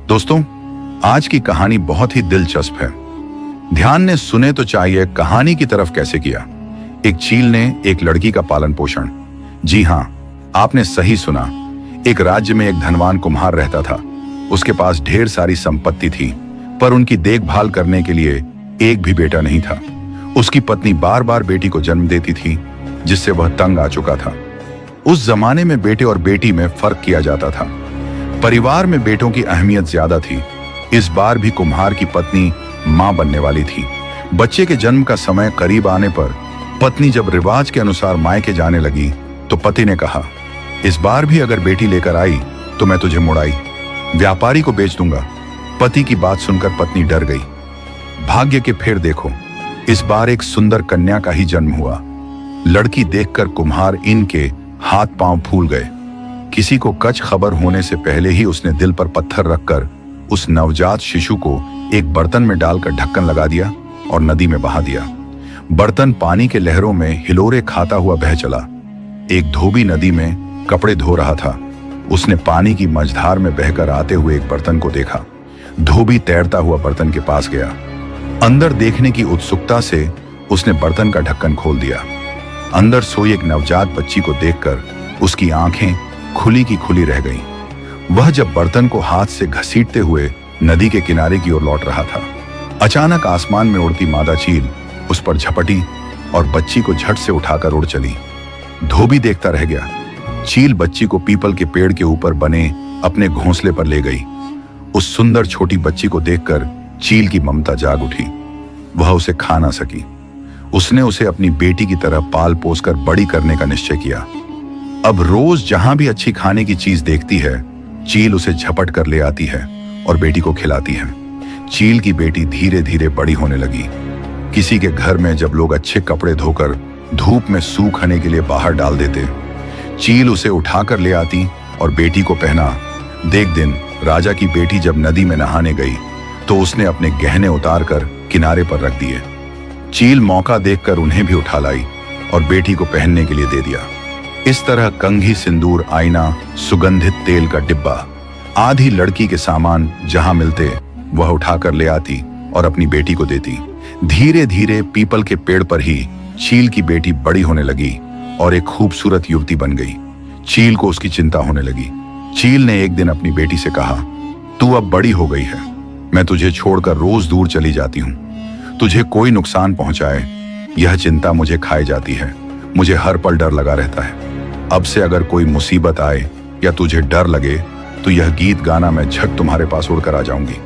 दोस्तों, आज की कहानी बहुत ही दिलचस्प है। ध्यान ने सुने तो चाहिए कहानी की तरफ कैसे किया। एक चील ने एक लड़की का पालन पोषण। जी हां, आपने सही सुना। एक राज्य में एक धनवान कुम्हार रहता था। उसके पास ढेर सारी संपत्ति थी, पर उनकी देखभाल करने के लिए एक भी बेटा नहीं था। उसकी पत्नी बार बार बेटी को जन्म देती थी, जिससे वह तंग आ चुका था। उस जमाने में बेटे और बेटी में फर्क किया जाता था। परिवार में बेटों की अहमियत ज्यादा थी। इस बार भी कुम्हार की पत्नी मां बनने वाली थी। बच्चे के जन्म का समय करीब आने पर पत्नी जब रिवाज के अनुसार मायके जाने लगी तो पति ने कहा, इस बार भी अगर बेटी लेकर आई तो मैं तुझे मुड़ाई व्यापारी को बेच दूंगा। पति की बात सुनकर पत्नी डर गई। भाग्य के फेर देखो, इस बार एक सुंदर कन्या का ही जन्म हुआ। लड़की देखकर कुम्हार इनके हाथ पांव फूल गए। किसी को कच खबर होने से पहले ही उसने दिल पर पत्थर रखकर उस नवजात शिशु को एक बर्तन में डालकर ढक्कन लगा दिया और नदी में बहा दिया। बर्तन पानी के लहरों में हिलोरे खाता हुआ बह चला। एक धोबी नदी में कपड़े धो रहा था। उसने पानी की मझधार में बहकर आते हुए एक बर्तन को देखा। धोबी तैरता हुआ बर्तन के पास गया। अंदर देखने की उत्सुकता से उसने बर्तन का ढक्कन खोल दिया। अंदर सोई एक नवजात बच्ची को देखकर उसकी आंखें खुली की खुली रह गईं। वह जब बर्तन को हाथ से घसीटते हुए नदी के किनारे की ओर लौट रहा था, अचानक आसमान में उड़ती मादा चील उस पर झपटी और बच्ची को झट से उठाकर उड़ चली। धोबी देखता रह गया। चील बच्ची को पीपल के पेड़ के ऊपर बने अपने घोंसले पर ले गई। उस सुंदर छोटी बच्ची को देखकर चील की ममता जाग उठी। वह उसे खा ना सकी। उसने उसे अपनी बेटी की तरह पाल पोस कर बड़ी करने का निश्चय किया। अब रोज जहां भी अच्छी खाने की चीज देखती है, चील उसे झपट कर ले आती है और बेटी को खिलाती है। चील की बेटी धीरे धीरे बड़ी होने लगी। किसी के घर में जब लोग अच्छे कपड़े धोकर धूप में सूखने के लिए बाहर डाल देते, चील उसे उठाकर ले आती और बेटी को पहना। देख दिन राजा की बेटी जब नदी में नहाने गई तो उसने अपने गहने उतार कर किनारे पर रख दिए। चील मौका देखकर उन्हें भी उठा लाई और बेटी को पहनने के लिए दे दिया। इस तरह कंघी, सिंदूर, आईना, सुगंधित तेल का डिब्बा आदि लड़की के सामान जहां मिलते वह उठाकर ले आती और अपनी बेटी को देती। धीरे धीरे पीपल के पेड़ पर ही चील की बेटी बड़ी होने लगी और एक खूबसूरत युवती बन गई। चील को उसकी चिंता होने लगी। चील ने एक दिन अपनी बेटी से कहा, तू अब बड़ी हो गई है, मैं तुझे छोड़कर रोज दूर चली जाती हूँ। तुझे कोई नुकसान पहुंचाए यह चिंता मुझे खाए जाती है। मुझे हर पल डर लगा रहता है। अब से अगर कोई मुसीबत आए या तुझे डर लगे तो यह गीत गाना मैं झट तुम्हारे पास उड़कर आ जाऊंगी।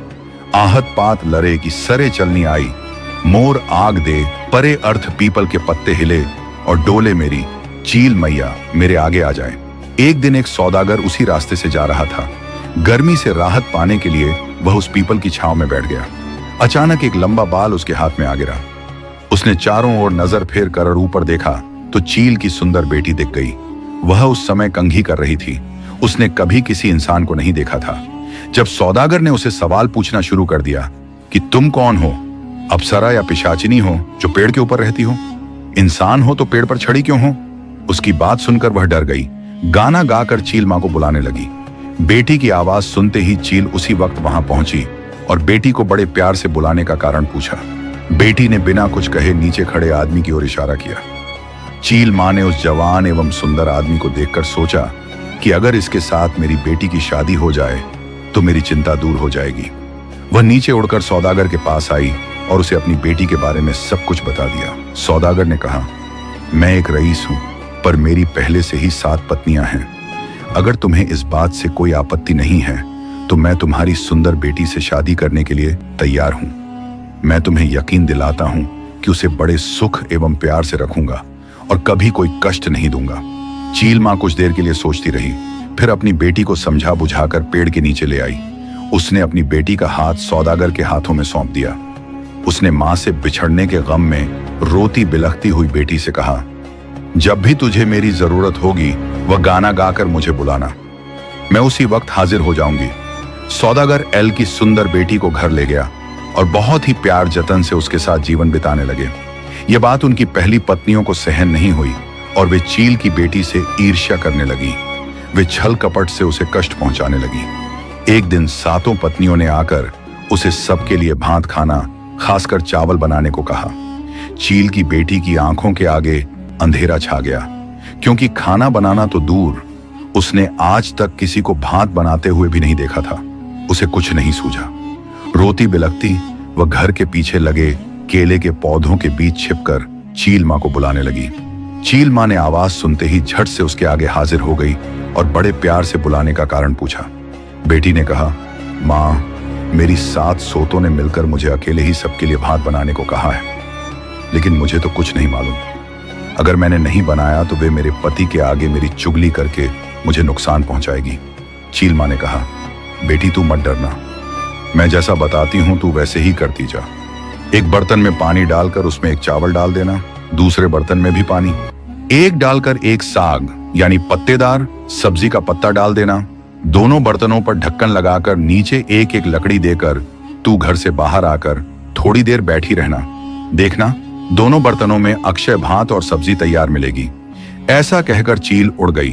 आहत पात लरे की सरे चलनी आई, मोर आग दे परे अर्थ पीपल के पत्ते हिले और डोले मेरी चील मैया मेरे आगे आ जाए। एक दिन एक सौदागर उसी रास्ते से जा रहा था। गर्मी से राहत पाने के लिए वह उस पीपल की छांव में बैठ गया। अचानक एक लंबा बाल उसके हाथ में आ गिरा। उसने चारों ओर नजर फेर कर ऊपर देखा तो चील की सुंदर बेटी दिख गई। वह उस समय कंघी कर रही थी। उसने कभी किसी इंसान को नहीं देखा था। जब सौदागर ने उसे सवाल पूछना शुरू कर दिया कि तुम कौन हो, अप्सरा या पिशाचिनी हो जो पेड़ के ऊपर रहती हो? इंसान हो तो पेड़ पर चढ़ी क्यों हो? उसकी बात सुनकर वह डर गई। गाना गाकर चील मां को बुलाने लगी। बेटी की आवाज सुनते ही चील उसी वक्त वहां पहुंची और बेटी को बड़े प्यार से बुलाने का कारण पूछा। बेटी ने बिना कुछ कहे नीचे खड़े आदमी की ओर इशारा किया। चील मां ने उस जवान एवं सुंदर आदमी को देखकर सोचा कि अगर इसके साथ मेरी बेटी की शादी हो जाए तो मेरी चिंता दूर हो जाएगी। वह नीचे उड़कर सौदागर के पास आई और उसे अपनी बेटी के बारे में सब कुछ बता दिया। सौदागर ने कहा, मैं एक रईस हूं, पर मेरी पहले से ही 7 पत्नियां हैं। अगर तुम्हें इस बात से कोई आपत्ति नहीं है तो मैं तुम्हारी सुंदर बेटी से शादी करने के लिए तैयार हूं। मैं तुम्हें यकीन दिलाता हूं कि उसे बड़े सुख एवं प्यार से रखूंगा और कभी कोई कष्ट नहीं दूंगा। चील मां कुछ देर के लिए सोचती रही, फिर अपनी बेटी को समझा बुझाकर पेड़ के नीचे ले आई। उसने अपनी बेटी का हाथ सौदागर के हाथों में सौंप दिया। उसने मां से बिछड़ने के गम में रोती बिलखती हुई बेटी से कहा, जब भी तुझे मेरी जरूरत होगी वह गाना गाकर मुझे बुलाना, मैं उसी वक्त हाजिर हो जाऊंगी। सौदागर एल की सुंदर बेटी को घर ले गया और बहुत ही प्यार जतन से उसके साथ जीवन बिताने लगे। यह बात उनकी पहली पत्नियों को सहन नहीं हुई और वे चील की बेटी से ईर्ष्या करने लगी। वे छल कपट से उसे कष्ट पहुंचाने लगी। एक दिन सातों पत्नियों ने आकर उसे सबके लिए भात खाना, खासकर चावल बनाने को कहा। चील की बेटी की आंखों के आगे अंधेरा छा गया, क्योंकि खाना बनाना तो दूर, उसने आज तक किसी को भात बनाते हुए भी नहीं देखा था। उसे कुछ नहीं सूझा। रोती बिलखती वह घर के पीछे लगे केले के पौधों के बीच छिपकर चील मां को बुलाने लगी। चील मां ने आवाज सुनते ही झट से उसके आगे हाजिर हो गई और बड़े प्यार से बुलाने का कारण पूछा। बेटी ने कहा, मां, मेरी 7 सोतों ने मिलकर मुझे अकेले ही सबके लिए भात बनाने को कहा है, लेकिन मुझे तो कुछ नहीं मालूम। अगर मैंने नहीं बनाया तो वे मेरे पति के आगे मेरी चुगली करके मुझे नुकसान पहुंचाएगी। चील मां ने कहा, बेटी तू मत डरना, मैं जैसा बताती हूं तू वैसे ही करती जा। एक बर्तन में पानी डालकर उसमें एक चावल डाल देना, दूसरे बर्तन में भी पानी, एक डालकर एक साग यानी पत्तेदार सब्जी का पत्ता डाल देना। दोनों बर्तनों पर ढक्कन लगाकर नीचे एक एक लकड़ी देकर तू घर से बाहर आकर थोड़ी देर बैठी रहना। देखना दोनों बर्तनों में अक्षय भात और सब्जी तैयार मिलेगी। ऐसा कहकर चील उड़ गई।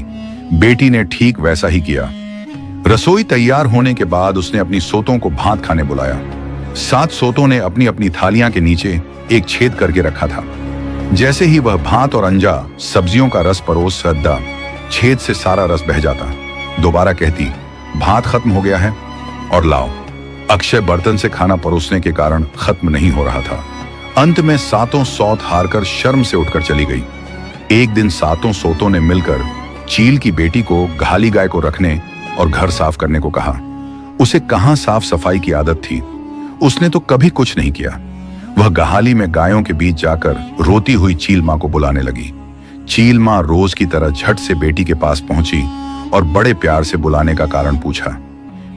बेटी ने ठीक वैसा ही किया। रसोई तैयार होने के बाद उसने अपनी सोतों को भात खाने बुलाया। 7 सोतों ने अपनी अपनी थालियां के नीचे एक छेद करके रखा था। जैसे ही वह भात और अंजा सब्जियों का रस परोस रद्दा, छेद से सारा रस बह जाता। दोबारा कहती, भात खत्म हो गया है और लाओ। अक्षय बर्तन से खाना परोसने के कारण खत्म नहीं हो रहा था। अंत में 7 सौत हारकर शर्म से उठकर चली गई। एक दिन 7 सोतों ने मिलकर चील की बेटी को घाली गाय को रखने और घर साफ करने को कहा। उसे कहां साफ सफाई की आदत थी, उसने तो कभी कुछ नहीं किया। वह गहाली में गायों के बीच जाकर रोती हुई चील मां को बुलाने लगी। चील मां रोज की तरह झट से बेटी के पास पहुंची और बड़े प्यार से बुलाने का कारण पूछा।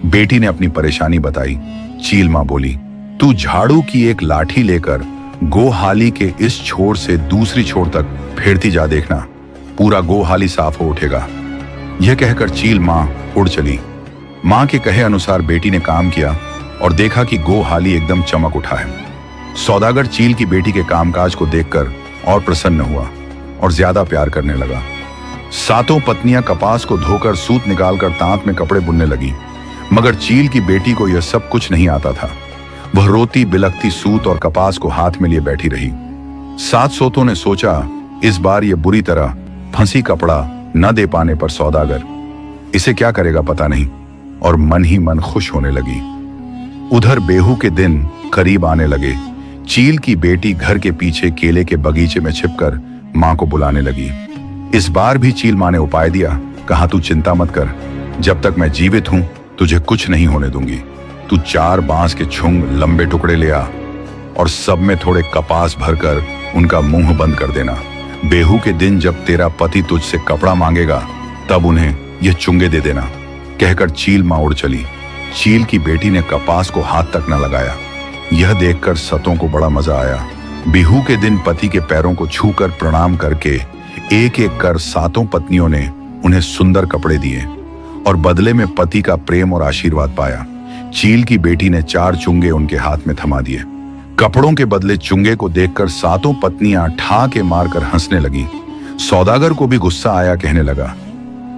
बेटी ने अपनी परेशानी बताई। चील मां बोली, तू झाड़ू की एक लाठी लेकर गोहाली के इस छोर से दूसरी छोर तक फेरती जा, देखना पूरा गोहाली साफ हो उठेगा। यह कहकर चील मां उड़ चली। मां के कहे अनुसार बेटी ने काम किया और देखा कि गोहाली एकदम चमक उठा है। सौदागर चील की बेटी के कामकाज को देखकर और प्रसन्न हुआ और ज्यादा प्यार करने लगा। 7 पत्नियां कपास को धोकर सूत निकालकर तांत में कपड़े बुनने लगी, मगर चील की बेटी को यह सब कुछ नहीं आता था। वह रोती बिलखती सूत और कपास को हाथ में लिए बैठी रही। 7 सोतों ने सोचा, इस बार यह बुरी तरह फंसी कपड़ा न दे पाने पर सौदागर इसे क्या करेगा पता नहीं, और मन ही मन खुश होने लगी। उधर बेहू के दिन करीब आने लगे। चील की बेटी घर के पीछे केले के बगीचे में छिपकर मां को बुलाने लगी। इस बार भी चील मां ने उपाय दिया। कहा, तू चिंता मत कर, जब तक मैं जीवित हूं तुझे कुछ नहीं होने दूंगी। तू 4 बांस के छुंग लंबे टुकड़े ले आ और सब में थोड़े कपास भरकर उनका मुंह बंद कर देना। बेहू के दिन जब तेरा पति तुझसे कपड़ा मांगेगा तब उन्हें यह चुंगे दे देना। कहकर चील मां उड़ चली। चील की बेटी ने कपास को हाथ तक न लगाया। यह देखकर सतों को बड़ा मजा आया। बिहू के दिन पति के पैरों को छूकर प्रणाम करके एक एक कर 7 पत्नियों ने उन्हें सुंदर कपड़े दिए और बदले में पति का प्रेम और आशीर्वाद पाया। चील की बेटी ने 4 चुंगे उनके हाथ में थमा दिए। कपड़ों के बदले चुंगे को देखकर 7 पत्नियां ठाके मारकर हंसने लगी। सौदागर को भी गुस्सा आया, कहने लगा,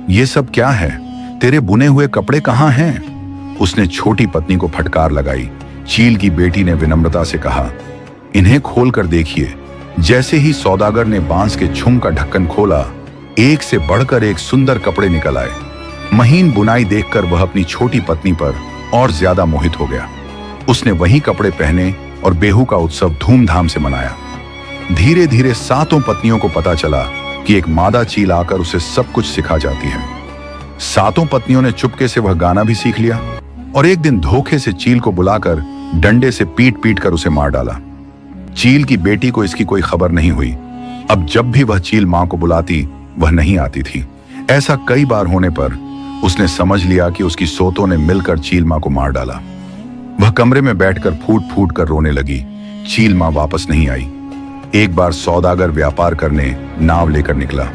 ये सब क्या है? तेरे बुने हुए कपड़े कहां हैं? उसने छोटी पत्नी को फटकार लगाई। चील की बेटी ने विनम्रता से कहा, इन्हें खोल कर देखिए। जैसे ही सौदागर ने बांस के छुंग का ढक्कन खोला, एक से बढ़कर एक सुंदर कपड़े निकल आए। महीन बुनाई देखकर वह अपनी छोटी पत्नी पर और ज्यादा मोहित हो गया। उसने वही कपड़े पहने और बेहू का उत्सव धूमधाम से मनाया। धीरे धीरे 7 पत्नियों को पता चला कि एक मादा चील आकर उसे सब कुछ सिखा जाती है। 7 पत्नियों ने चुपके से वह गाना भी सीख लिया और एक दिन धोखे से चील को बुलाकर डंडे से पीट पीट कर उसे मार डाला। चील की बेटी को इसकी कोई खबर नहीं हुई। अब जब भी वह चील मां को बुलाती, वह नहीं आती थी। ऐसा कई बार होने पर उसने समझ लिया कि उसकी सोतों ने मिलकर चील मां को मार डाला। वह कमरे में बैठकर फूट फूट कर रोने लगी। चील मां वापस नहीं आई। एक बार सौदागर व्यापार करने नाव लेकर निकला।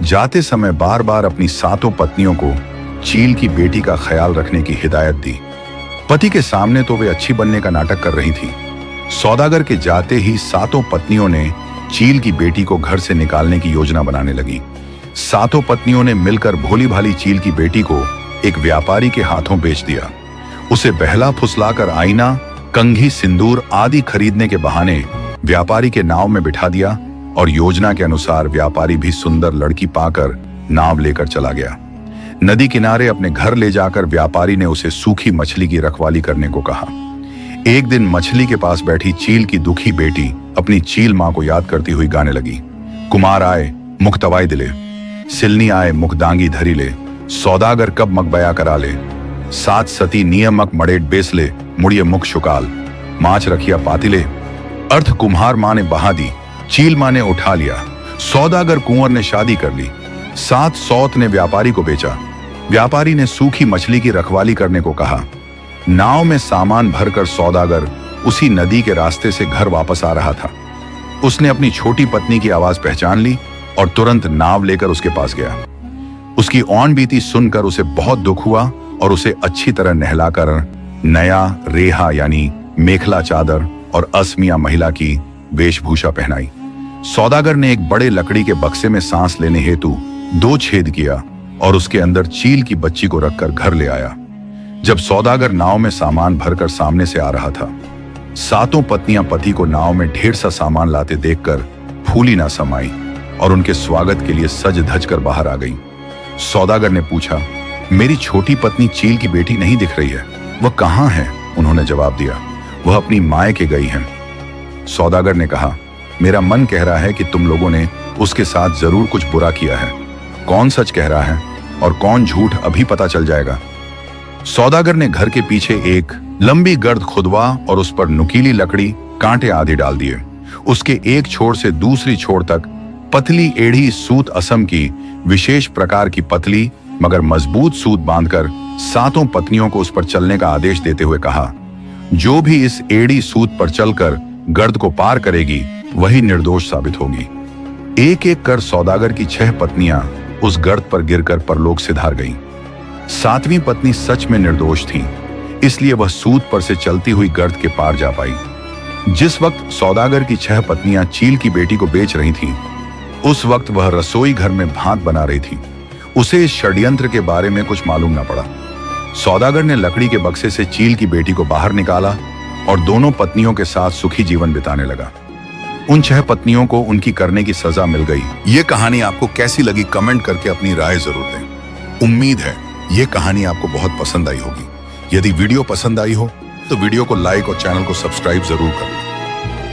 जाते समय बार बार अपनी 7 पत्नियों को चील की बेटी का ख्याल रखने की हिदायत दी। पति के सामने तो वे अच्छी बनने का नाटक कर रही थी। सौदागर के जाते ही 7 पत्नियों ने चील की बेटी को घर से निकालने की योजना बनाने लगी। 7 पत्नियों ने मिलकर भोली भाली चील की बेटी को एक व्यापारी के हाथों बेच दिया। उसे बहला फुसलाकर आईना, कंघी, सिंदूर आदि खरीदने के बहाने व्यापारी के नाव में बिठा दिया और योजना के अनुसार व्यापारी भी सुंदर लड़की पाकर नाव लेकर चला गया। नदी किनारे अपने घर ले जाकर व्यापारी ने उसे सूखी मछली की रखवाली करने को कहा। एक दिन मछली के पास बैठी चील की दुखी बेटी अपनी चील मां को याद करती हुई गाने लगी। कुमार आए मुख तवाई दिले, सिलनी आए मुख दांगी धरी ले, सौदागर कब मकबया करा ले, सात सती नियमक मड़ेट बेस ले, मुड़िए मुख शुकाल, माछ रखिया पातिले। अर्थ कुम्हार मां ने बहा दी, चील मां ने उठा लिया, सौदागर कुंवर ने शादी कर ली, 7 सौत ने व्यापारी को बेचा। व्यापारी ने सूखी मछली की रखवाली करने को कहा। नाव में सामान भरकर सौदागर उसी नदी के रास्ते से घर वापस आ रहा था। उसने अपनी छोटी पत्नी की आवाज पहचान ली और तुरंत नाव लेकर उसके पास गया। उसकी औन बीती सुनकर उसे बहुत दुख हुआ और उसे अच्छी तरह नहलाकर नया रेहा यानी मेखला चादर और असमिया महिला की वेशभूषा पहनाई। सौदागर ने एक बड़े लकड़ी के बक्से में सांस लेने हेतु 2 छेद किया और उसके अंदर चील की बच्ची को रखकर घर ले आया। जब सौदागर नाव में सामान भरकर सामने से आ रहा था, 7 पत्नियां पति को नाव में ढेर सा सामान लाते देखकर फूली ना समाई और उनके स्वागत के लिए सज धज कर बाहर आ गई। सौदागर ने पूछा, मेरी छोटी पत्नी चील की बेटी नहीं दिख रही है, वह कहाँ है? उन्होंने जवाब दिया, वह अपनी मायके गई है। सौदागर ने कहा, मेरा मन कह रहा है कि तुम लोगों ने उसके साथ जरूर कुछ बुरा किया है। कौन सच कह रहा है और कौन झूठ अभी पता चल जाएगा। सौदागर ने घर के पीछे एक लंबी गर्द खुदवा और उस पर नुकीली लकड़ी, कांटे आदि डाल दिए। उसके एक छोर से दूसरी छोर तक पतली एड़ी सूत असम की विशेष प्रकार की पतली मगर मजबूत सूत बांधकर 7 पत्नियों को उस पर चलने का आदेश देते हुए कहा, जो भी इस एड़ी सूत पर चलकर गर्द को पार करेगी वही निर्दोष साबित होगी। एक एक कर सौदागर की 6 पत्नियां उस गर्द पर गिरकर परलोक सिधार गईं। 7वीं पत्नी सच में निर्दोष थी, इसलिए वह सूत पर से चलती हुई गर्द के पार जा पाई। जिस वक्त सौदागर की 6 पत्नियां चील की बेटी को बेच रही थीं, उस वक्त वह रसोई घर में भात बना रही थी। उसे इस षड्यंत्र के बारे में कुछ मालूम न पड़ा। सौदागर ने लकड़ी के बक्से से चील की बेटी को बाहर निकाला और दोनों पत्नियों के साथ सुखी जीवन बिताने लगा। उन 6 पत्नियों को उनकी करने की सजा मिल गई। ये कहानी आपको कैसी लगी कमेंट करके अपनी राय जरूर दें। उम्मीद है ये कहानी आपको बहुत पसंद आई होगी। यदि वीडियो पसंद आई हो तो वीडियो को लाइक और चैनल को सब्सक्राइब जरूर कर लें।